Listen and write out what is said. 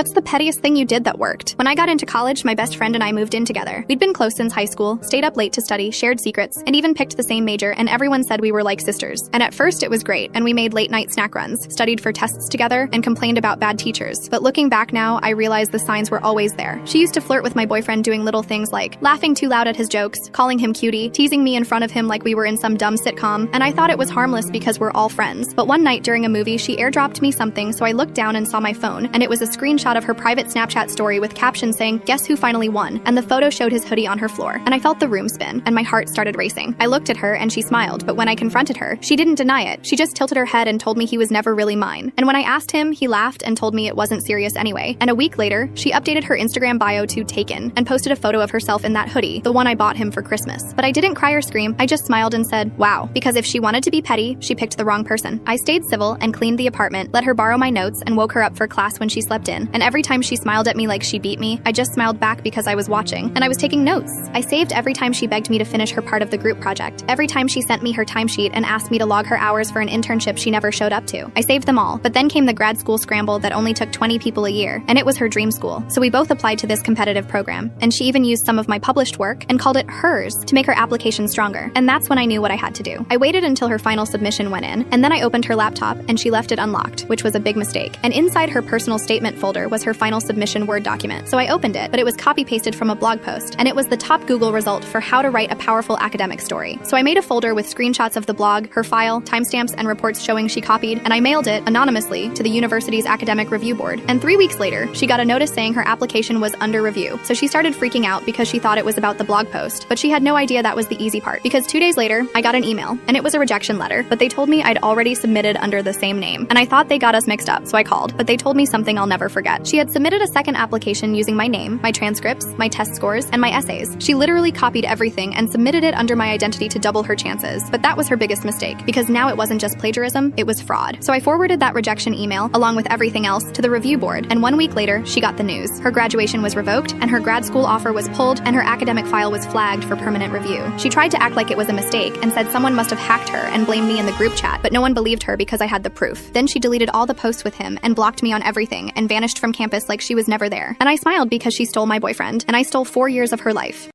What's the pettiest thing you did that worked? When I got into college, my best friend and I moved in together. We'd been close since high school, stayed up late to study, shared secrets, and even picked the same major, and everyone said we were like sisters. And at first it was great, and we made late-night snack runs, studied for tests together, and complained about bad teachers. But looking back now, I realize the signs were always there. She used to flirt with my boyfriend doing little things like laughing too loud at his jokes, calling him cutie, teasing me in front of him like we were in some dumb sitcom, and I thought it was harmless because we're all friends. But one night during a movie, she airdropped me something, so I looked down and saw my phone, and it was a screenshot of her private Snapchat story with caption saying, "Guess who finally won?" And the photo showed his hoodie on her floor. And I felt the room spin, and my heart started racing. I looked at her and she smiled, but when I confronted her, she didn't deny it. She just tilted her head and told me he was never really mine. And when I asked him, he laughed and told me it wasn't serious anyway. And a week later, she updated her Instagram bio to Taken and posted a photo of herself in that hoodie, the one I bought him for Christmas. But I didn't cry or scream, I just smiled and said, wow, because if she wanted to be petty, she picked the wrong person. I stayed civil and cleaned the apartment, let her borrow my notes, and woke her up for class when she slept in. And every time she smiled at me like she beat me, I just smiled back because I was watching, and I was taking notes. I saved every time she begged me to finish her part of the group project, every time she sent me her timesheet and asked me to log her hours for an internship she never showed up to. I saved them all, but then came the grad school scramble that only took 20 people a year, and it was her dream school. So we both applied to this competitive program, and she even used some of my published work and called it hers to make her application stronger. And that's when I knew what I had to do. I waited until her final submission went in, and then I opened her laptop and she left it unlocked, which was a big mistake. And inside her personal statement folder was her final submission Word document. So I opened it, but it was copy-pasted from a blog post, and it was the top Google result for how to write a powerful academic story. So I made a folder with screenshots of the blog, her file, timestamps, and reports showing she copied, and I mailed it anonymously to the university's academic review board. And 3 weeks later, she got a notice saying her application was under review. So she started freaking out because she thought it was about the blog post, but she had no idea that was the easy part, because 2 days later, I got an email, and it was a rejection letter, but they told me I'd already submitted under the same name. And I thought they got us mixed up, so I called, but they told me something I'll never forget. She had submitted a second application using my name, my transcripts, my test scores, and my essays. She literally copied everything and submitted it under my identity to double her chances. But that was her biggest mistake, because now it wasn't just plagiarism, it was fraud. So I forwarded that rejection email, along with everything else, to the review board, and 1 week later, she got the news. Her graduation was revoked, and her grad school offer was pulled, and her academic file was flagged for permanent review. She tried to act like it was a mistake, and said someone must have hacked her and blamed me in the group chat, but no one believed her because I had the proof. Then she deleted all the posts with him, and blocked me on everything, and vanished from campus like she was never there. And I smiled because she stole my boyfriend, and I stole 4 years of her life.